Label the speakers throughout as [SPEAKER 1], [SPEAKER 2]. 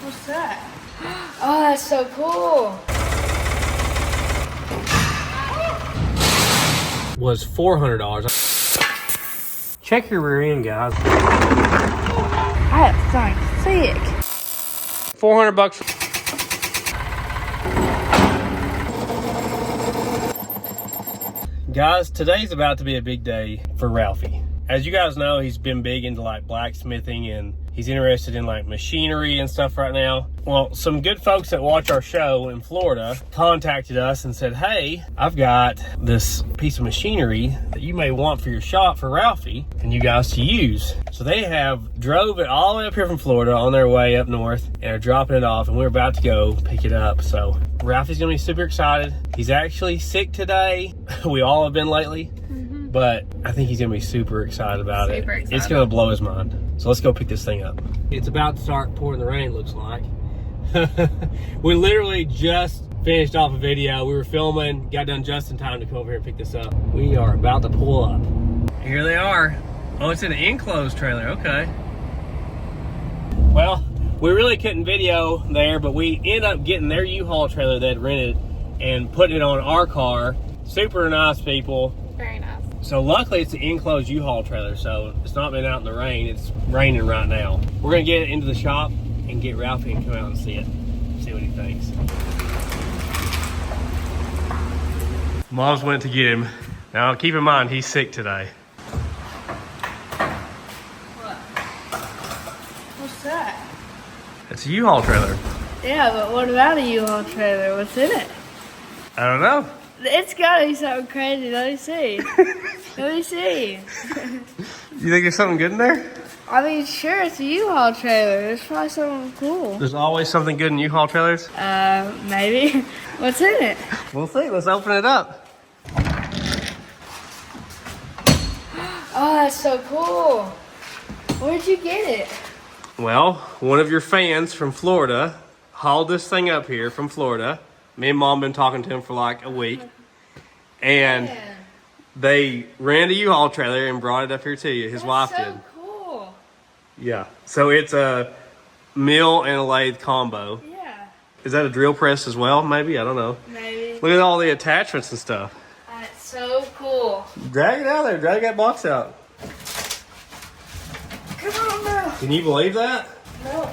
[SPEAKER 1] What's that? Oh, that's so cool.
[SPEAKER 2] Was $400. Check your rear end, guys.
[SPEAKER 1] That's sounds sick.
[SPEAKER 2] $400. Guys, today's about to be a big day for Ralphie. As you guys know, he's been big into like blacksmithing and he's interested in like machinery and stuff right now. Well, some good folks that watch our show in Florida contacted us and said, hey, I've got this piece of machinery that you may want for your shop for Ralphie and you guys to use. So they have drove it all the way up here from Florida on their way up north and are dropping it off, and we're about to go pick it up. So Ralphie's gonna be super excited. He's actually sick today. We all have been lately. But I think he's gonna be super excited about it. It's gonna blow his mind. So let's go pick this thing up. It's about to start pouring the rain, looks like. We literally just finished off a video. We were filming, got done just in time to come over here and pick this up. We are about to pull up. Here they are. Oh, it's an enclosed trailer, okay. Well, we really couldn't video there, but we ended up getting their U-Haul trailer they'd rented and putting it on our car. Super nice people.
[SPEAKER 1] Very nice.
[SPEAKER 2] So luckily it's an enclosed U-Haul trailer, so it's not been out in the rain. It's raining right now. We're gonna get it into the shop and get Ralphie and come out and see it. See what he thinks. Mom's went to get him. Now keep in mind, he's sick today.
[SPEAKER 1] What? What's that?
[SPEAKER 2] It's a U-Haul trailer.
[SPEAKER 1] Yeah, but what about a U-Haul trailer? What's in it?
[SPEAKER 2] I don't know.
[SPEAKER 1] It's gotta be something crazy. Let me see. Let me see.
[SPEAKER 2] You think there's something good in there?
[SPEAKER 1] I mean, sure, it's a U-Haul trailer. There's probably something cool.
[SPEAKER 2] There's always something good in U-Haul trailers?
[SPEAKER 1] Maybe. What's in it?
[SPEAKER 2] We'll see. Let's open it up.
[SPEAKER 1] Oh, that's so cool. Where'd you get it?
[SPEAKER 2] Well, one of your fans from Florida hauled this thing up here from Florida. Me and Mom been talking to him for like a week. And they ran a U-Haul trailer and brought it up here to you. His wife did.
[SPEAKER 1] That's so cool.
[SPEAKER 2] Yeah. So it's a Mille and Lathe combo.
[SPEAKER 1] Yeah.
[SPEAKER 2] Is that a drill press as well? Maybe? I don't know.
[SPEAKER 1] Maybe.
[SPEAKER 2] Look at all the attachments and stuff.
[SPEAKER 1] That's so cool.
[SPEAKER 2] Drag it out there. Drag that box out.
[SPEAKER 1] Come on now.
[SPEAKER 2] Can you believe that?
[SPEAKER 1] No.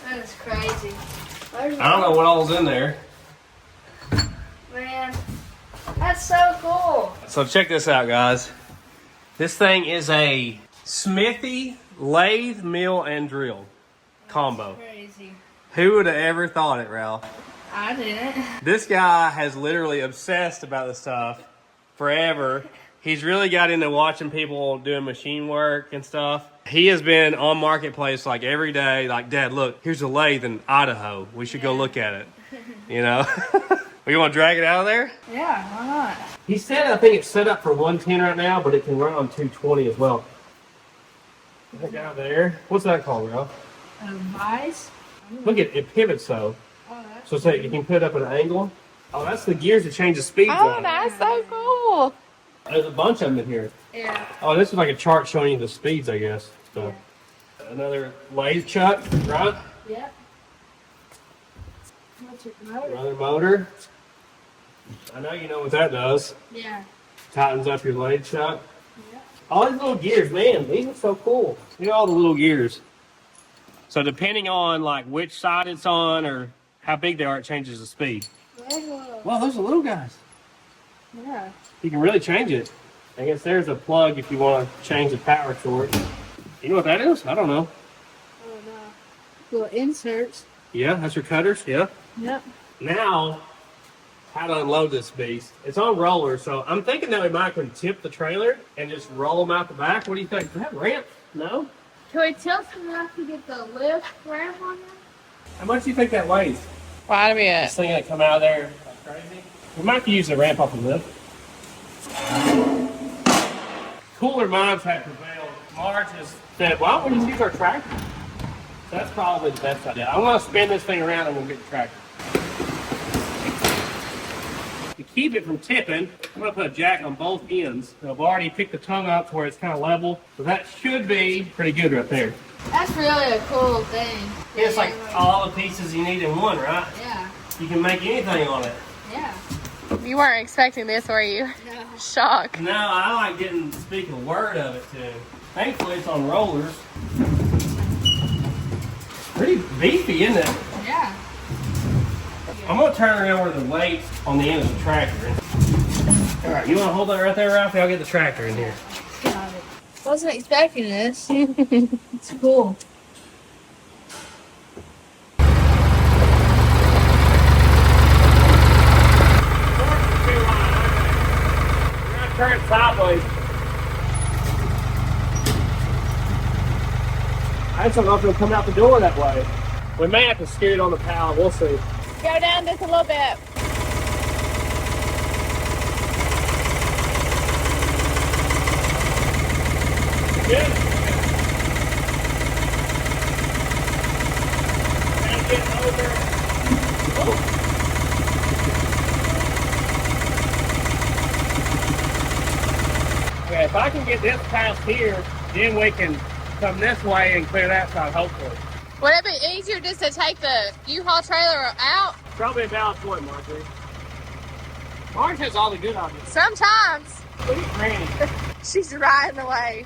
[SPEAKER 1] That is crazy.
[SPEAKER 2] I don't know what all's in there.
[SPEAKER 1] Man, that's so cool.
[SPEAKER 2] So check this out, guys. This thing is a Smithy lathe, mill, and drill combo.
[SPEAKER 1] That's crazy.
[SPEAKER 2] Who would have ever thought it, Ralph?
[SPEAKER 1] I didn't.
[SPEAKER 2] This guy has literally obsessed about this stuff forever. He's really got into watching people doing machine work and stuff. He has been on Marketplace like every day, like, Dad, look, here's a lathe in Idaho. We should go look at it. You know? You want to drag it out of there?
[SPEAKER 1] Yeah, why not?
[SPEAKER 2] He said, I think it's set up for 110 right now, but it can run on 220 as well. That guy there. What's that called, Ralph?
[SPEAKER 1] Vice?
[SPEAKER 2] Look, it pivots so.
[SPEAKER 1] Oh, that's
[SPEAKER 2] So say you can put it up at an angle. Oh, that's the gears to change the speeds on.
[SPEAKER 1] that's so cool.
[SPEAKER 2] There's a bunch of them in here.
[SPEAKER 1] Yeah.
[SPEAKER 2] Oh, this is like a chart showing you the speeds, I guess. So another lathe chuck, right?
[SPEAKER 1] Yep. Electric motor.
[SPEAKER 2] Another motor. I know you know what that does.
[SPEAKER 1] Yeah.
[SPEAKER 2] Tightens up your lathe chuck.
[SPEAKER 1] Yep.
[SPEAKER 2] All these little gears, man, these are so cool. Look at all the little gears. So depending on like which side it's on or how big they are, it changes the speed. Well, those are little guys.
[SPEAKER 1] Yeah.
[SPEAKER 2] You can really change it. I guess there's a plug if you want to change the power short. You know what that is? I don't know.
[SPEAKER 1] Oh, no. Little inserts.
[SPEAKER 2] Yeah, that's your cutters. Yeah.
[SPEAKER 1] Yep.
[SPEAKER 2] Now, how to unload this beast. It's on rollers, so I'm thinking that we might can tip the trailer and just roll them out the back. What do you think? Does that ramp? No?
[SPEAKER 1] Can we tilt enough to get the lift ramp on there?
[SPEAKER 2] How much do you think that weighs?
[SPEAKER 1] Quite a bit.
[SPEAKER 2] This thing that come out of there like crazy? We might have to use the ramp off the lift. Cooler minds have prevailed. Marge has said, why don't we just use our tractor? So that's probably the best idea. I want to spin this thing around and we'll get the tractor. To keep it from tipping, I'm going to put a jack on both ends. So I've already picked the tongue up to where it's kind of level. So that should be pretty good right there.
[SPEAKER 1] That's really a cool thing.
[SPEAKER 2] It's like all the pieces you need in one, right?
[SPEAKER 1] Yeah.
[SPEAKER 2] You can make anything on it.
[SPEAKER 1] Yeah.
[SPEAKER 3] You weren't expecting this, were you?
[SPEAKER 1] No.
[SPEAKER 3] Shock.
[SPEAKER 2] No, I like getting to speak a word of it too. Thankfully, it's on rollers. Pretty beefy, isn't it?
[SPEAKER 1] Yeah.
[SPEAKER 2] I'm gonna turn around where the weight's on the end of the tractor. All right, you wanna hold that right there, Ralphie? I'll get the tractor in here.
[SPEAKER 1] Got it. Wasn't expecting this. It's cool.
[SPEAKER 2] Turn it sideways. I just don't know if it'll come out the door that way. We may have to scoot it on the pallet. We'll see.
[SPEAKER 3] Go down just a little bit.
[SPEAKER 2] Good. Now get over. Okay, if I can get this past here, then we can come this way and clear that side, hopefully.
[SPEAKER 3] Would it be easier just to take the U-Haul trailer out?
[SPEAKER 2] Probably a valid point, Marjorie. Marge has all the good ideas.
[SPEAKER 3] Sometimes.
[SPEAKER 2] Look at Granny.
[SPEAKER 3] She's right in the way.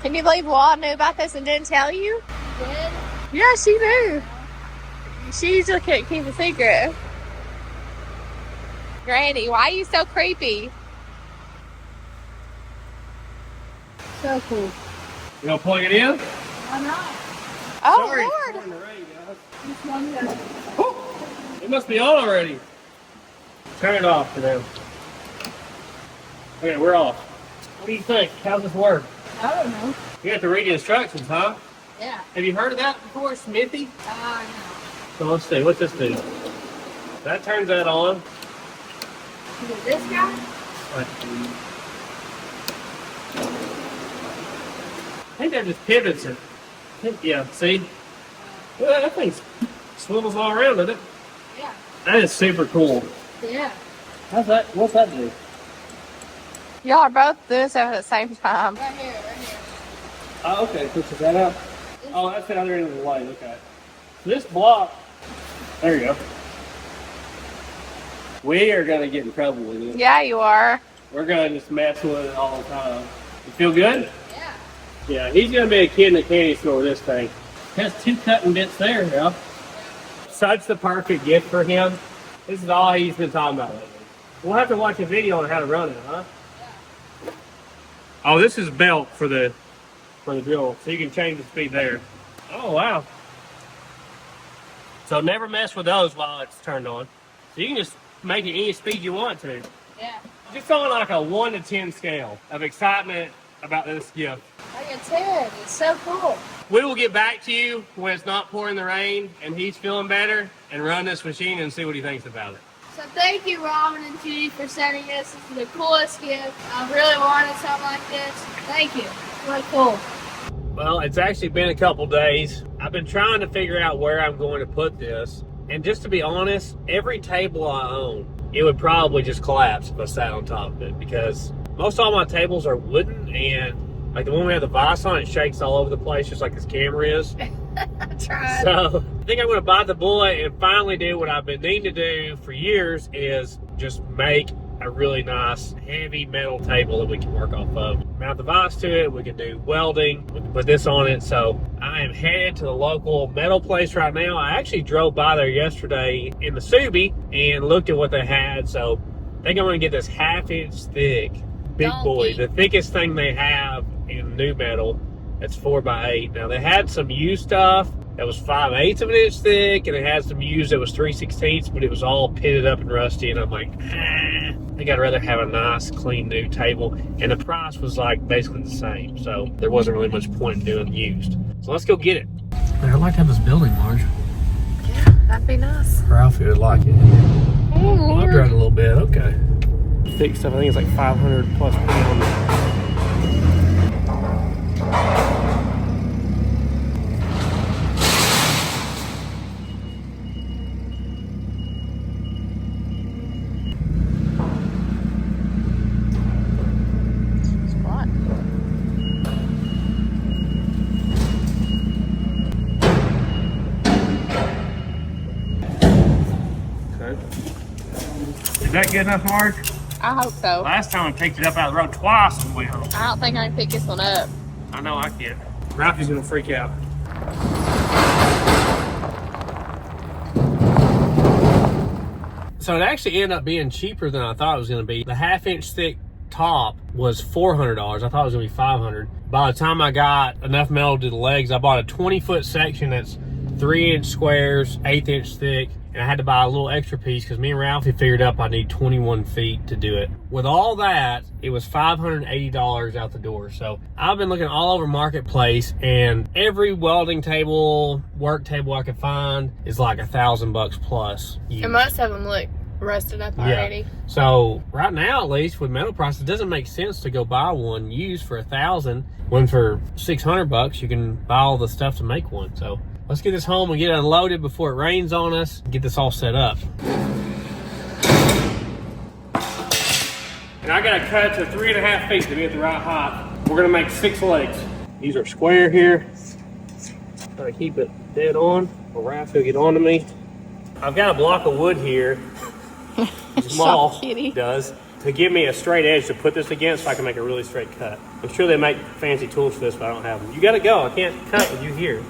[SPEAKER 3] Can you believe Walt knew about this and didn't tell you?
[SPEAKER 1] Did?
[SPEAKER 3] Yeah, she knew. She usually can't keep a secret. Granny, why are you so creepy?
[SPEAKER 1] So cool.
[SPEAKER 2] You gonna plug it in?
[SPEAKER 1] Why not?
[SPEAKER 3] Oh,
[SPEAKER 2] Sorry, it's
[SPEAKER 3] Lord.
[SPEAKER 2] pouring the rain, guys.
[SPEAKER 1] Just one go.
[SPEAKER 2] Whew. It must be on already. Turn it off for them. Okay, we're off. What do you think? How's this work?
[SPEAKER 1] I don't know.
[SPEAKER 2] You have to read the instructions, huh?
[SPEAKER 1] Yeah.
[SPEAKER 2] Have you heard of that before, Smithy?
[SPEAKER 1] No.
[SPEAKER 2] So let's see, what's this do? That turns that on.
[SPEAKER 1] Is it this guy?
[SPEAKER 2] I think that just pivots it. Yeah, see? Well, that thing swivels all around, doesn't it?
[SPEAKER 1] Yeah.
[SPEAKER 2] That is super cool.
[SPEAKER 1] Yeah.
[SPEAKER 2] How's that? What's that do?
[SPEAKER 3] Y'all are both doing stuff at the same time.
[SPEAKER 1] Right here, right here.
[SPEAKER 2] Oh, okay. Pushes that up. Oh, that's the other end of the light. Okay. This block. There you go. We are going to get in trouble with it.
[SPEAKER 3] Yeah, you are.
[SPEAKER 2] We're going to just mess with it all the time. You feel good?
[SPEAKER 1] Yeah.
[SPEAKER 2] Yeah, he's going to be a kid in a candy store with this thing. Has 2 cutting bits there, yeah. Such the perfect gift for him. This is all he's been talking about lately. We'll have to watch a video on how to run it, huh? Yeah. Oh, this is belt for the drill, so you can change the speed there. Oh, wow. So never mess with those while it's turned on. So you can just make it any speed you want to.
[SPEAKER 1] Yeah.
[SPEAKER 2] Just on like a 1 to 10 scale of excitement about this gift.
[SPEAKER 1] Like a 10. It's so cool.
[SPEAKER 2] We will get back to you when it's not pouring the rain and he's feeling better and run this machine and see what he thinks about it.
[SPEAKER 1] So thank you, Robin and Judy, for sending this. This is the coolest gift. I really wanted something like this. Thank you. Really cool.
[SPEAKER 2] Well, it's actually been a couple days. I've been trying to figure out where I'm going to put this. And just to be honest, every table I own, it would probably just collapse if I sat on top of it, because most all my tables are wooden, and like the one we have the vise on, it shakes all over the place just like this camera is.
[SPEAKER 1] I tried.
[SPEAKER 2] So I think I'm going to bite the bullet and finally do what I've been needing to do for years, is just make a really nice heavy metal table that we can work off of. Mount the vise to it, we can do welding, we can put this on it. So I am headed to the local metal place right now. I actually drove by there yesterday in the Subi and looked at what they had. So I think I'm going to get this 1/2 inch thick big boy, the thickest thing they have in new metal. That's 4x8. Now they had some used stuff that was 5/8 of an inch thick, and it had some used that was 3/16, but it was all pitted up and rusty. And I'm like, I think I'd rather have a nice, clean, new table. And the price was like basically the same, so there wasn't really much point in doing used. So let's go get it. I'd like to have this building, Marge.
[SPEAKER 3] Yeah, that'd be nice.
[SPEAKER 2] Ralphie would like it.
[SPEAKER 3] Oh,
[SPEAKER 2] I'll drive it a little bit. Okay. thick stuff. I think it's like 500 plus pounds. Is that good enough, Mark?
[SPEAKER 3] I hope so.
[SPEAKER 2] Last time I picked it up out of the road twice on the way home.
[SPEAKER 3] I don't think I can pick this one up.
[SPEAKER 2] I know I can. Ralphie's gonna freak out. So it actually ended up being cheaper than I thought it was gonna be. The 1/2-inch thick top was $400. I thought it was gonna be $500. By the time I got enough metal to the legs, I bought a 20-foot section that's 3-inch squares, 1/8-inch thick. And I had to buy a little extra piece because me and Ralphie figured up I need 21 feet to do it. With all that, it was $580 out the door. So I've been looking all over Marketplace, and every welding table, work table I could find is like $1,000 plus.
[SPEAKER 3] And most of them look rusted up already.
[SPEAKER 2] Yeah. So right now, at least with metal prices, it doesn't make sense to go buy one used for $1,000 when for $600 you can buy all the stuff to make one. So let's get this home and get it unloaded before it rains on us and get this all set up. And I gotta cut it to 3.5 feet to be at the right height. We're gonna make 6 legs. These are square here. Try to keep it dead on, or Ralphie will get onto me. I've got a block of wood here, small, does, to give me a straight edge to put this against so I can make a really straight cut. I'm sure they make fancy tools for this, but I don't have them. You gotta go, I can't cut with you here.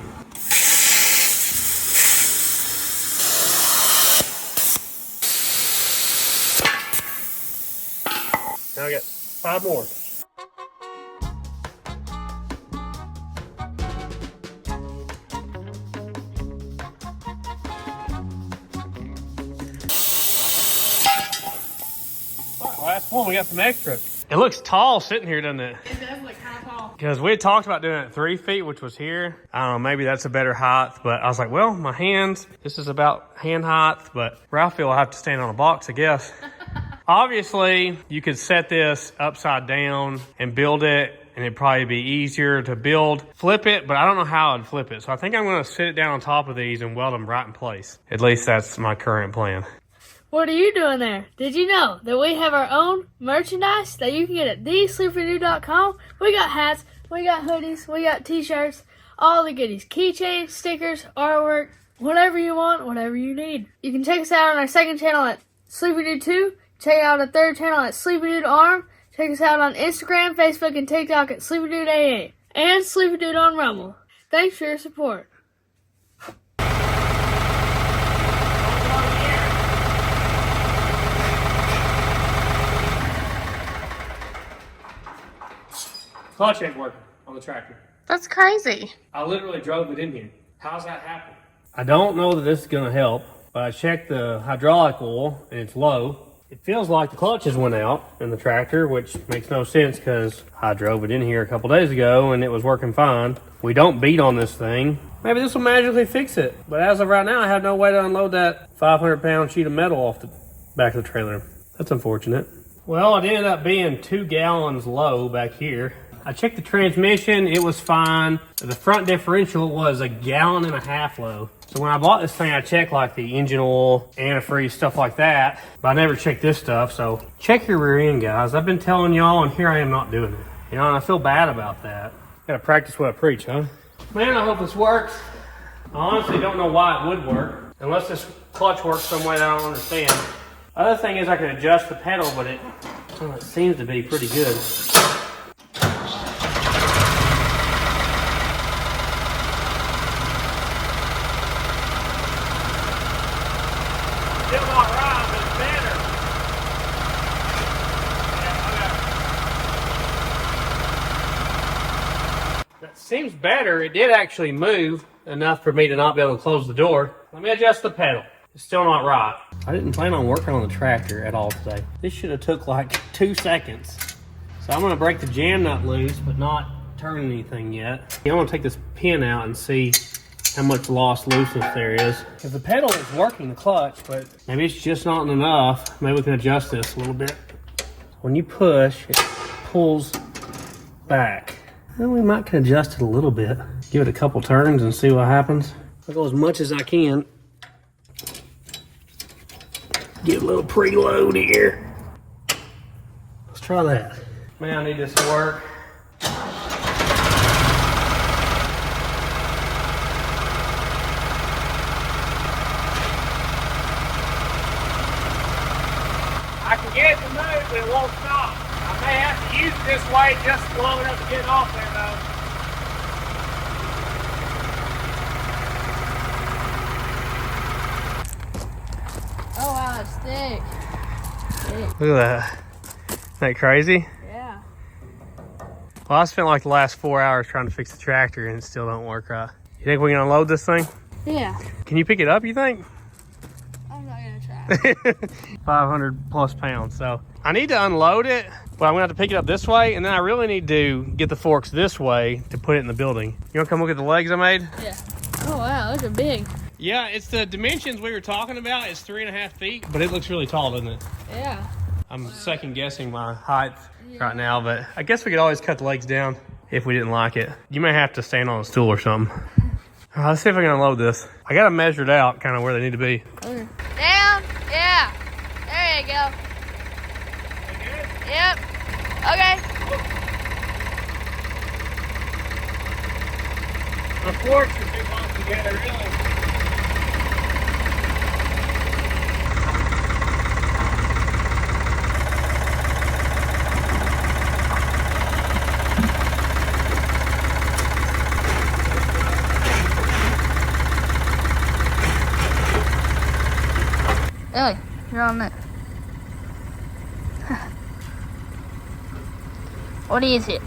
[SPEAKER 2] Now I got 5 more. Last one, we got some extra. It looks tall sitting here, doesn't it?
[SPEAKER 3] It does look kind of tall.
[SPEAKER 2] Because we had talked about doing it at 3 feet, which was here. I don't know, maybe that's a better height, but I was like, well, my hands, this is about hand height, but Ralphie will have to stand on a box, I guess. Obviously, you could set this upside down and build it, and it'd probably be easier to build. Flip it, but I don't know how I'd flip it. So I think I'm gonna sit it down on top of these and weld them right in place. At least that's my current plan.
[SPEAKER 1] What are you doing there? Did you know that we have our own merchandise that you can get at thesleepydude.com? We got hats, we got hoodies, we got t-shirts, all the goodies. Keychains, stickers, artwork, whatever you want, whatever you need. You can check us out on our second channel at Sleepy Dude 2. Check out our third channel at Sleepy Dude Arm. Check us out on Instagram, Facebook, and TikTok at Sleepy Dude AA. And Sleepy Dude on Rumble. Thanks for your support.
[SPEAKER 2] Clutch ain't working on the tractor.
[SPEAKER 3] That's crazy.
[SPEAKER 2] I literally drove it in here. How's that happen? I don't know that this is gonna help, but I checked the hydraulic oil and it's low. It feels like the clutches went out in the tractor, which makes no sense because I drove it in here a couple days ago and it was working fine. We don't beat on this thing. Maybe this will magically fix it. But as of right now, I have no way to unload that 500-pound sheet of metal off the back of the trailer. That's unfortunate. Well, it ended up being 2 gallons low back here. I checked the transmission, it was fine. The front differential was 1.5 gallons low. So when I bought this thing, I checked like the engine oil, antifreeze, stuff like that. But I never checked this stuff, so check your rear end, guys. I've been telling y'all, and here I am not doing it. You know, and I feel bad about that. Gotta practice what I preach, huh? Man, I hope this works. I honestly don't know why it would work, unless this clutch works some way that I don't understand. Other thing is I can adjust the pedal, but it seems to be pretty good. Still not right, but it's better. Yeah, that seems better. It did actually move enough for me to not be able to close the door. Let me adjust the pedal. It's still not right. I didn't plan on working on the tractor at all today. This should have took like 2 seconds. So I'm gonna break the jam nut loose, but not turn anything yet. I'm gonna take this pin out and see how much lost looseness there is. If the pedal is working, the clutch, but maybe it's just not enough. Maybe we can adjust this a little bit. when you push, it pulls back. And we might can adjust it a little bit. Give it a couple turns and see what happens. I'll go as much as I can. Get a little preload here. Let's try that. Man, I need this to work. I can get it to move, but it won't stop. I may have to use it this way just long enough to get it off there, though.
[SPEAKER 3] Oh wow, it's thick.
[SPEAKER 2] Look at that. Isn't that crazy?
[SPEAKER 3] Yeah.
[SPEAKER 2] Well, I spent like the last 4 hours trying to fix the tractor and it still don't work right. You think we can unload this thing?
[SPEAKER 3] Yeah.
[SPEAKER 2] Can you pick it up, you think?
[SPEAKER 3] I'm not gonna try.
[SPEAKER 2] 500 plus pounds. So I need to unload it, but I'm gonna have to pick it up this way, and then I really need to get the forks this way to put it in the building. You wanna come look at the legs I made?
[SPEAKER 3] Yeah. Oh wow, those are big.
[SPEAKER 2] Yeah, it's the dimensions we were talking about. It's 3.5 feet, but it looks really tall, doesn't it?
[SPEAKER 3] Yeah.
[SPEAKER 2] I'm second guessing my height right now, but I guess we could always cut the legs down if we didn't like it. You may have to stand on a stool or something. All right, let's see if I can unload this. I got them measured out kind of where they need to be.
[SPEAKER 3] Okay. Down. Yeah. There you go. Yep. Okay.
[SPEAKER 2] The forks are too close together, really.
[SPEAKER 3] Ellie, you're on it. What is it?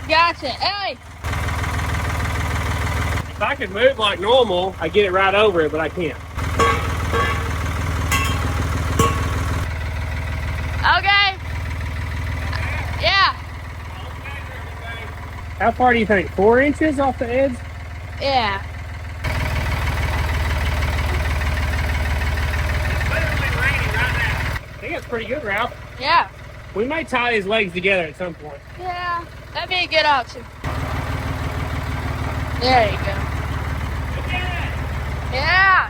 [SPEAKER 3] Gotcha. Ellie!
[SPEAKER 2] If I could move like normal, I get it right over it, but I can't.
[SPEAKER 3] Okay. Yeah.
[SPEAKER 2] How far do you think? 4 inches off the edge?
[SPEAKER 3] Yeah.
[SPEAKER 2] It's literally raining right now. I think that's pretty good, Ralph.
[SPEAKER 3] Yeah.
[SPEAKER 2] We might tie these legs together at some point.
[SPEAKER 3] Yeah. That'd be a good option. There you go. Yeah.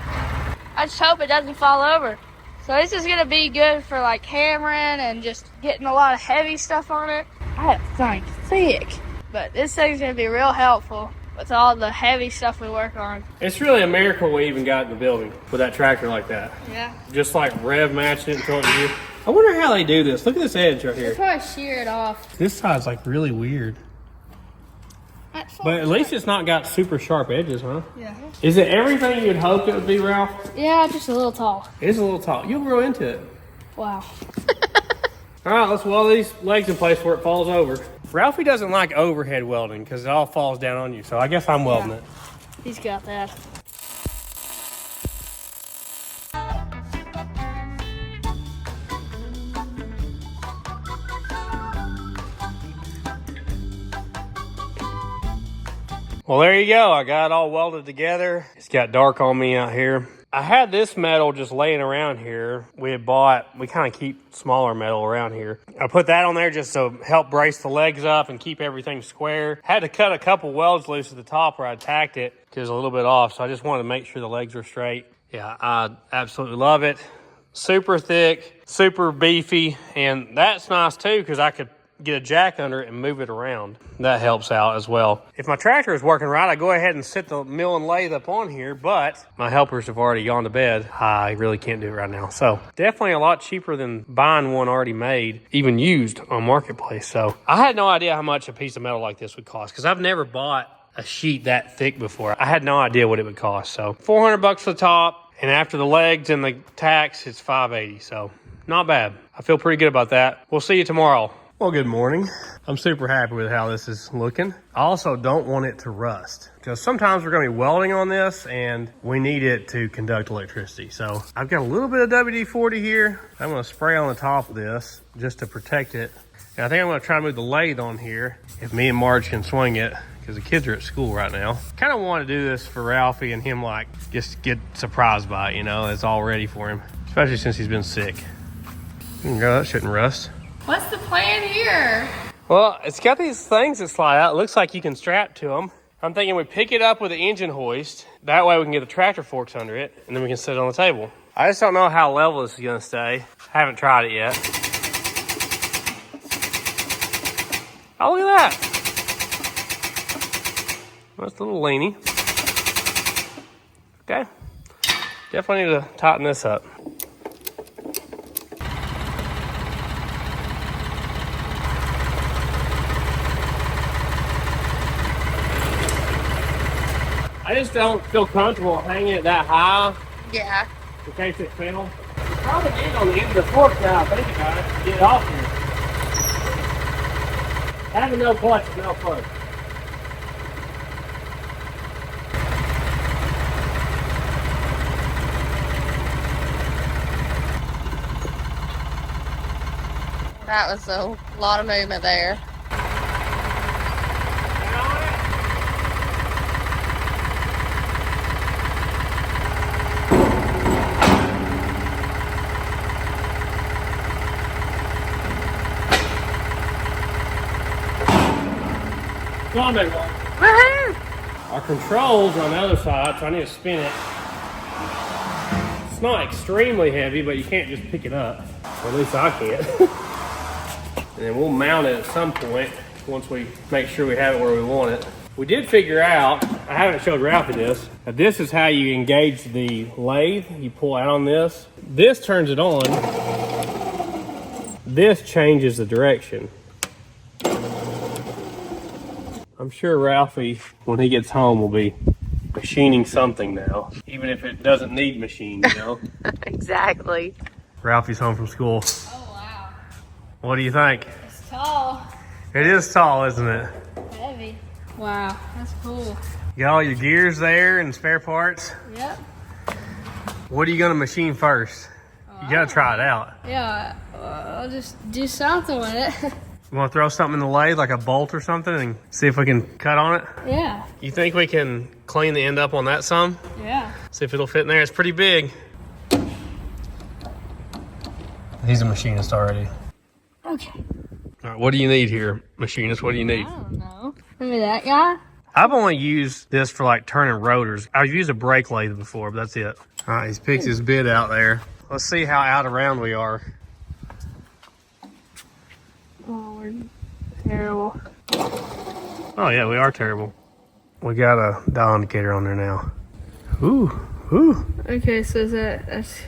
[SPEAKER 3] I just hope it doesn't fall over. So this is gonna be good for like hammering and just getting a lot of heavy stuff on it. That thing's thick. But this thing's gonna be real helpful with all the heavy stuff we work on.
[SPEAKER 2] It's really a miracle we even got in the building with that tractor like that.
[SPEAKER 3] Yeah.
[SPEAKER 2] Just like rev matching it until it you. I wonder how they do this. Look at this edge right
[SPEAKER 3] They'll
[SPEAKER 2] here.
[SPEAKER 3] probably shear it off.
[SPEAKER 2] This side's like really weird. But at least it's not got super sharp edges, huh?
[SPEAKER 3] Yeah.
[SPEAKER 2] Is it everything you'd hope it would be, Ralph?
[SPEAKER 3] Yeah, just a little tall.
[SPEAKER 2] It is a little tall. You'll grow into it.
[SPEAKER 3] Wow.
[SPEAKER 2] All right, let's weld these legs in place where it falls over. Ralphie doesn't like overhead welding because it all falls down on you, so I guess I'm welding it.
[SPEAKER 3] He's got that.
[SPEAKER 2] Well, there you go. I got it all welded together. It's got dark on me out here. I had this metal just laying around here. We kind of keep smaller metal around here. I put that on there just to help brace the legs up and keep everything square. Had to cut a couple welds loose at the top where I tacked it because it was a little bit off. So I just wanted to make sure the legs were straight. Yeah, I absolutely love it. Super thick, super beefy. And that's nice too because I could get a jack under it and move it around. That helps out as well. If my tractor is working right, I go ahead and sit the Mille and Lathe up on here, but my helpers have already gone to bed. I really can't do it right now. So definitely a lot cheaper than buying one already made, even used on Marketplace. So I had no idea how much a piece of metal like this would cost because I've never bought a sheet that thick before. I had no idea what it would cost. So $400 for the top, and after the legs and the tacks, it's $580. So not bad. I feel pretty good about that. We'll see you tomorrow. Well, good morning. I'm super happy with how this is looking. I also don't want it to rust because sometimes we're going to be welding on this and we need it to conduct electricity. So I've got a little bit of WD-40 here. I'm going to spray on the top of this just to protect it. And I think I'm going to try to move the lathe on here if me and Marge can swing it because the kids are at school right now. Kind of want to do this for Ralphie and him, like just get surprised by it, you know, it's all ready for him, especially since he's been sick. That shouldn't rust.
[SPEAKER 3] What's the plan here?
[SPEAKER 2] Well, it's got these things that slide out. It looks like you can strap to them. I'm thinking we pick it up with the engine hoist. That way we can get the tractor forks under it, and then we can sit it on the table. I just don't know how level this is going to stay. I haven't tried it yet. Oh, look at that. Well, it's a little leany. Okay. Definitely need to tighten this up. I just don't feel comfortable hanging it that high.
[SPEAKER 3] Yeah.
[SPEAKER 2] In case it fell. You probably need on the end of the fork now, I think about it, to get it off here. Having no clutch is no fun.
[SPEAKER 3] That was a lot of movement there.
[SPEAKER 2] Woohoo! Our controls are on the other side, so I need to spin it. It's not extremely heavy, but you can't just pick it up. Or at least I can't. And then we'll mount it at some point once we make sure we have it where we want it. We did figure out, I haven't showed Ralphie this, that this is how you engage the lathe. You pull out on this. This turns it on. This changes the direction. I'm sure Ralphie, when he gets home, will be machining something now, even if it doesn't need machined, you know?
[SPEAKER 3] Exactly.
[SPEAKER 2] Ralphie's home from school.
[SPEAKER 1] Oh, wow.
[SPEAKER 2] What do you think?
[SPEAKER 1] It's tall.
[SPEAKER 2] It is tall, isn't it?
[SPEAKER 1] Heavy. Wow, that's cool.
[SPEAKER 2] You got all your gears there and spare parts.
[SPEAKER 1] Yep.
[SPEAKER 2] What are you gonna machine first? You gotta try it out.
[SPEAKER 1] Yeah, I'll just do something with it.
[SPEAKER 2] You wanna throw something in the lathe, like a bolt or something, and see if we can cut on it?
[SPEAKER 1] Yeah.
[SPEAKER 2] You think we can clean the end up on that some?
[SPEAKER 1] Yeah.
[SPEAKER 2] See if it'll fit in there. It's pretty big. He's a machinist already.
[SPEAKER 1] Okay.
[SPEAKER 2] All right, what do you need here, machinist? What do you need?
[SPEAKER 1] I don't know. Maybe that guy?
[SPEAKER 2] I've only used this for like turning rotors. I've used a brake lathe before, but that's it. All right, he's picked his bit out there. Let's see how out of round we are.
[SPEAKER 1] Oh, we're terrible.
[SPEAKER 2] Oh yeah, we are terrible. We got a dial indicator on there now. Ooh, ooh.
[SPEAKER 1] Okay, so that's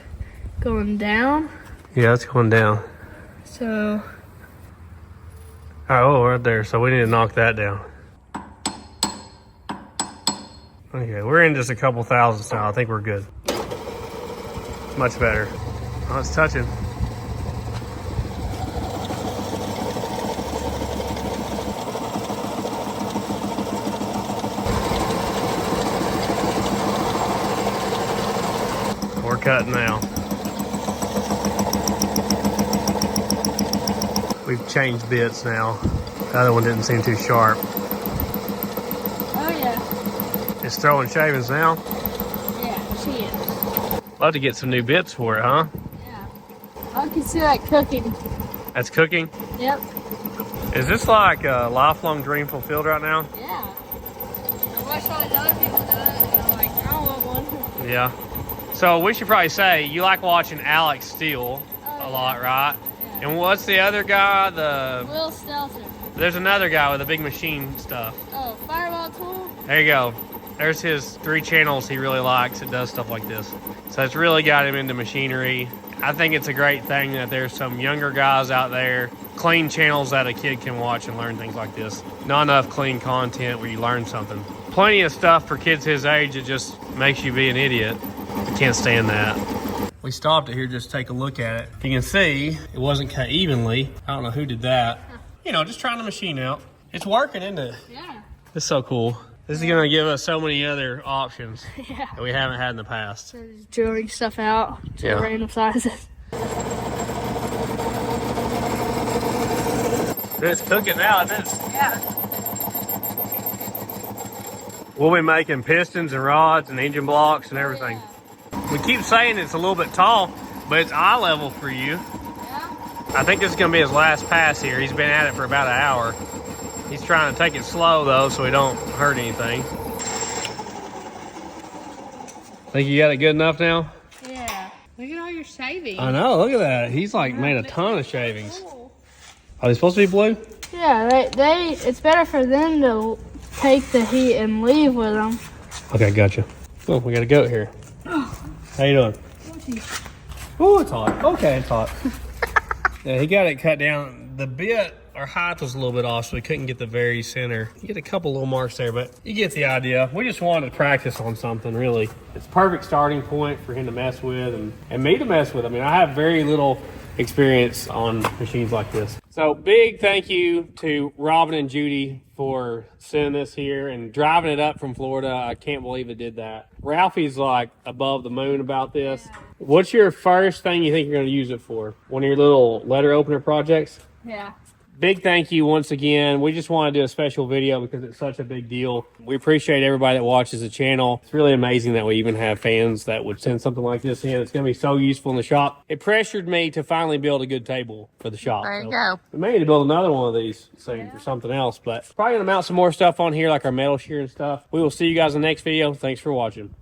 [SPEAKER 1] going down.
[SPEAKER 2] Yeah, it's going down.
[SPEAKER 1] So,
[SPEAKER 2] Oh, right there. So we need to knock that down. Okay, we're in just a couple thousandths now. I think we're good. Much better. Oh, it's touching. We're cutting now. We've changed bits now. The other one didn't seem too sharp.
[SPEAKER 1] oh yeah.
[SPEAKER 2] It's throwing shavings now.
[SPEAKER 1] Yeah, she is.
[SPEAKER 2] Love to get some new bits for it, huh?
[SPEAKER 1] Yeah. I can see that cooking.
[SPEAKER 2] That's cooking.
[SPEAKER 1] Yep.
[SPEAKER 2] Is this like a lifelong dream fulfilled right now?
[SPEAKER 1] Yeah. I watch all these other people do it, and I'm like, I want one.
[SPEAKER 2] Yeah. So we should probably say you like watching Alex Steele a lot, right?
[SPEAKER 1] Yeah.
[SPEAKER 2] And what's the other guy?
[SPEAKER 1] Will Stelter.
[SPEAKER 2] There's another guy with the big machine stuff.
[SPEAKER 1] Oh, Fireball Tool?
[SPEAKER 2] There you go. There's his 3 channels he really likes that does stuff like this. So it's really got him into machinery. I think it's a great thing that there's some younger guys out there, clean channels that a kid can watch and learn things like this. Not enough clean content where you learn something. Plenty of stuff for kids his age that just makes you be an idiot. I can't stand that. We stopped it here just to take a look at it. You can see it wasn't cut evenly. I don't know who did that. you know, just trying the machine out. It's working, isn't it?
[SPEAKER 1] Yeah.
[SPEAKER 2] It's so cool. This is going to give us so many other options
[SPEAKER 1] Yeah.
[SPEAKER 2] that we haven't had in the past.
[SPEAKER 1] So just drilling stuff out to
[SPEAKER 2] Yeah.
[SPEAKER 1] random sizes.
[SPEAKER 2] It's cooking now, isn't it?
[SPEAKER 1] Yeah.
[SPEAKER 2] We'll be making pistons and rods and engine blocks and everything. We keep saying it's a little bit tall, but it's eye level for you.
[SPEAKER 1] Yeah.
[SPEAKER 2] I think this is going to be his last pass here. He's been at it for about an hour. He's trying to take it slow, though, so he don't hurt anything. Think you got it good enough now?
[SPEAKER 1] Yeah. Look at all your shavings.
[SPEAKER 2] I know, look at that. He's like made a ton of shavings. Are they supposed to be blue?
[SPEAKER 1] Yeah, it's better for them to take the heat and leave with them.
[SPEAKER 2] Okay, gotcha. Oh, we got a goat here. How you doing? Oh, it's hot. Okay, it's hot. Yeah, he got it cut down. The bit, our height was a little bit off, so we couldn't get the very center. You get a couple little marks there, but you get the idea. We just wanted to practice on something, really. It's a perfect starting point for him to mess with and me to mess with. I mean, I have very little experience on machines like this. So big thank you to Robin and Judy for sending this here and driving it up from Florida. I can't believe it did that. Ralphie's like above the moon about this. Yeah. What's your first thing you think you're going to use it for? One of your little letter opener projects?
[SPEAKER 1] Yeah.
[SPEAKER 2] Big thank you once again. We just want to do a special video because it's such a big deal. We appreciate everybody that watches the channel. It's really amazing that we even have fans that would send something like this in. It's going to be so useful in the shop. It pressured me to finally build a good table for the shop.
[SPEAKER 3] There you go.
[SPEAKER 2] We may need to build another one of these soon for something else, but probably going to mount some more stuff on here like our metal shear and stuff. We will see you guys in the next video. Thanks for watching.